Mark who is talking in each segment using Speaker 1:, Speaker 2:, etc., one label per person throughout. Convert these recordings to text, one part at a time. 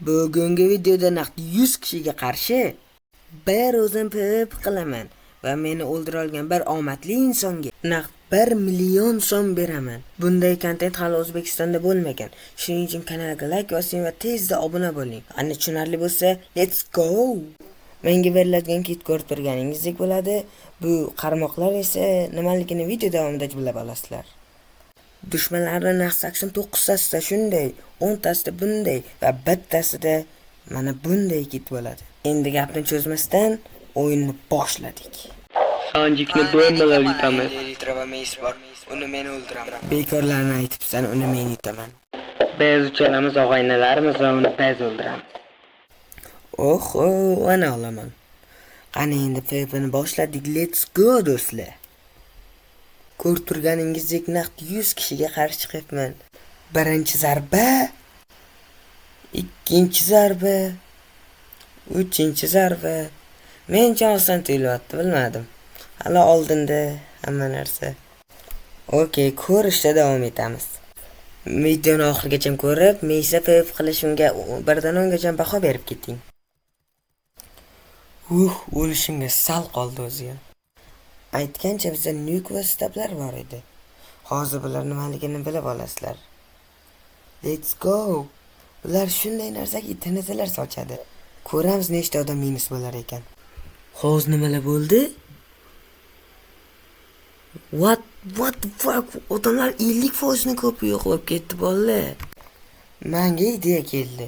Speaker 1: Bugungi videoda naq 100 kishiga qarshi bir o'zim PvP qilaman va meni o'ldira olgan bir omadli insonga naq 1 million so'm beraman. Bunday kontent hali O'zbekistonda bo'lmagan. Shuning uchun kanalga like bosing va tezda obuna bo'ling. Ana tushunarli bo'lsa, let's go. Menga beriladigan kit ko'rib turganingizdek bo'ladi. Bu qarmoqlar esa nimaligini video davomida bilib olasizlar. Dushmanlarning naq 89 tasida shunday, 10 tasida bunday va bittasida mana bunday kit bo'ladi. Endi gapni cho'zmasdan o'yinni boshladik.
Speaker 2: Sanjikni bo'yinlar yutamiz.
Speaker 1: Uni men o'ldiraman. Bekorlarni aytibsan, uni men yutaman.
Speaker 2: Biz uchalamiz og'aynalarimiz va uni biz o'ldiramiz.
Speaker 1: Oho, ana olaman. Qani endi PvP'ni boshladik. Let's go do'stlar. Ko'rib turganingizdek naq 100 kishiga qarshi chiqibman. Birinchi zarba, ikkinchi zarba, uchinchi zarba. Mencha oson tuyulyapti, bilmadim. Hali oldinda hamma narsa. Okey, ko'rishda davom etamiz. Videoni oxirigacha ko'rib, meysa PvP qilishimga 1 dan 10 gacha baho berib keting. O'lishimga sal qoldi o'ziga. Aytgancha bizda nuke va stablar bor edi. Hozir bular nimaligini bilib olasizlar. Let's go. Ular shunday narsaga tinizalar sochadi. Ko'ramiz nechta odam minus bo'lar ekan. Hozir nimalar bo'ldi? What the fuck? Odamlar 50% ni ko'pi yo'qlab ketdi bolalar. Menga ideya keldi.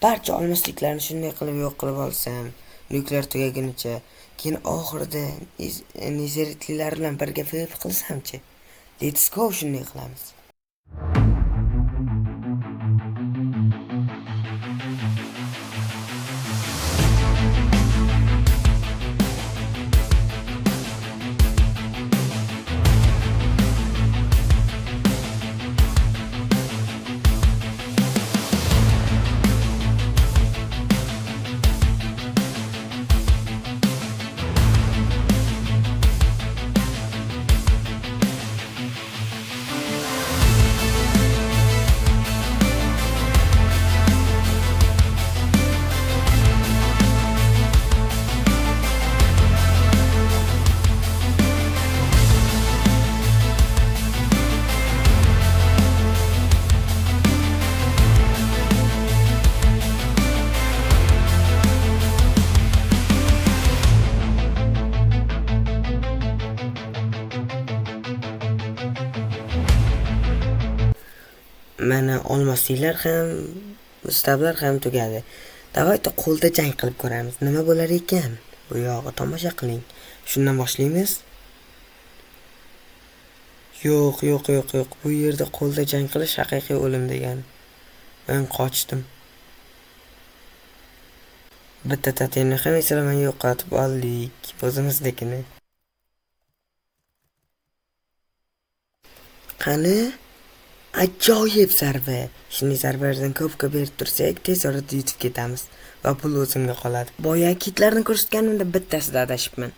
Speaker 1: Barcha olmosliklarni shunday qilib yo'q qilib olsam, nuklar tugagunicha, keyin oxirida nezeritlilar bilan birga PvP qilsamchi. Let's go, shunday qilamiz. Mana olmosliklar ham, stablar ham tugadi. Davayda qo'lda jang qilib ko'ramiz. Nima bo'lar ekan? Bu yog'i tomosha qiling. Shundan boshlaymiz. Yo'q. Bu yerda qo'lda jang qilish haqiqiy o'lim degan. Men qochdim. Bitta tatemni ham eslaman yo'qotib oldik. O'zimiznikini. Qani? Ajoyib zarba. Shunday zarbalardan ko'p berib tursak, tez orada yutib ketamiz va pul o'zimga qoladi. Boya kitlarni ko'rsatganimda bittasida adashibman.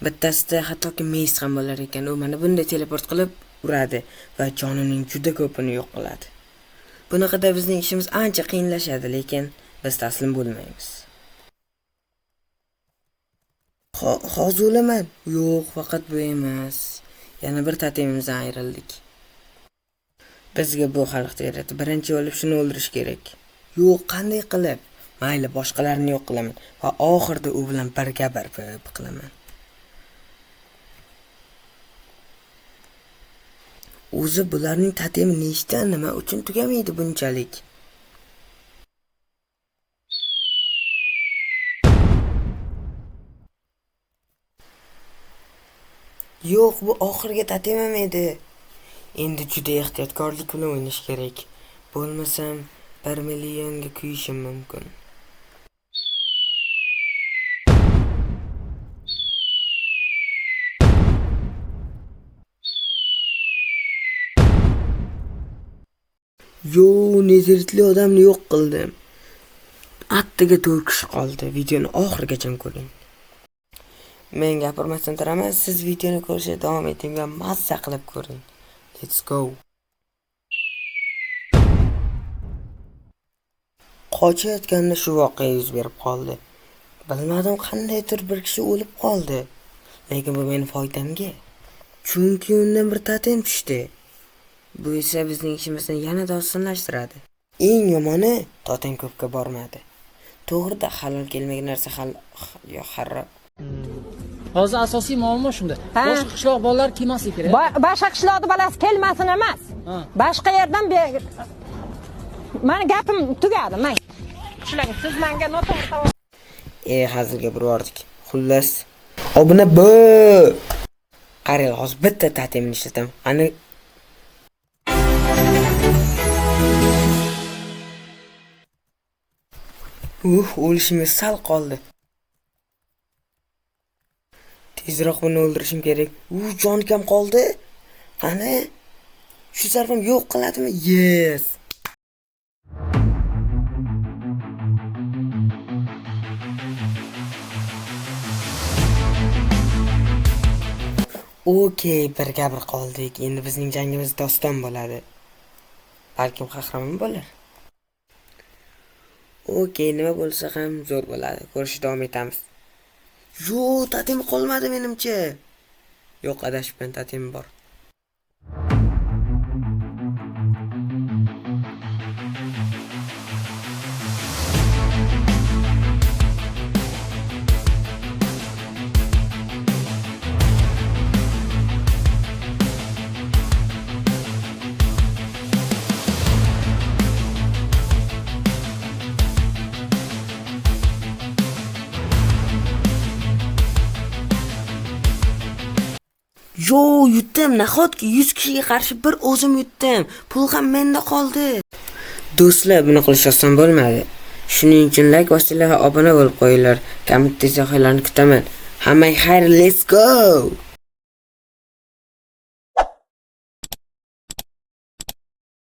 Speaker 1: Bittasida hattoki meys ham bo'lar ekan. U mana bunday teleport qilib uradi va jonining juda ko'pini yo'q qiladi. Bunaqada bizning ishimiz ancha qiyinlashadi, lekin biz taslim bo'lmaymiz. Hozir o'laman. Yo'q, faqat bu emas. Yana bir tatemimizdan ayrildik. Bizga bu xalq teradi. Birinchi bo'lib shuni o'ldirish kerak. Yo'q, qanday qilib? Mayli, boshqalarni yo'q qilaman va oxirida u bilan birga PvP qilaman. O'zi bularning tatemi nechta, nima uchun tugamaydi bunchalik? Yo'q, bu oxirgi tatemim edi. Endi juda ehtiyotkorlik bilan o'ynash kerak. Bo'lmasam 1 millionga kuyishim mumkin. Yo, neziritli odamni yo'q qildim. Attiga 4 kishi qoldi. Videoni oxirigacha ko'ring. Men gapirmasdan turaman, siz videoni ko'rishga davom eting va mazza qilib ko'ring. Let's go. qochayotganda shu voqea yuz berib qoldi. Bilmadim qandaydir bir kishi o'lib qoldi. Lekin bu meni foydamga. Chunki undan bir totem tushdi. Bu esa bizning ishimizni yanada osonlashtiradi. Eng yomoni totem ko'pga bormadi. To'g'rida halol kelmagan narsa harom.
Speaker 3: Hozir asosiy muammo shunda. Boshqa qishloq bolalar kelmasligi kerak.
Speaker 4: Boshqa qishloqda bolasi kelmasin emas. Boshqa yerdan meni gapim tugadi. Men shularga siz menga noto'g'ri
Speaker 1: Hazilga burvordik. Xullas, obuna bu. Qarang, hozir bitta totemni ishlataman. Ani o'lishimiz sal qoldi. Tezroq buni o'ldirishim kerak. Jon kam qoldi. Qani? Shu zarfim yo'q qiladimi? Yes. Okey, birga bir qoldik. Endi bizning jangimiz doston bo'ladi. Balkim qahramon bo'lar. Okey, nima bo'lsa ham zo'r bo'ladi. Ko'rishda davom etamiz. Yo'q, totem qolmadi menimcha. Yo'q, adashibman, totem bor. Yo, yutdim. Nahotki 100 kishiga qarshi bir o'zim yutdim. Pul ham menda qoldi. Do'stlar, buni qilish oson bo'lmadi. Shuning uchun like bosinglar va obuna bo'lib qo'yinglar. Komment izohlarni kutaman. Hammaga xayr, let's go.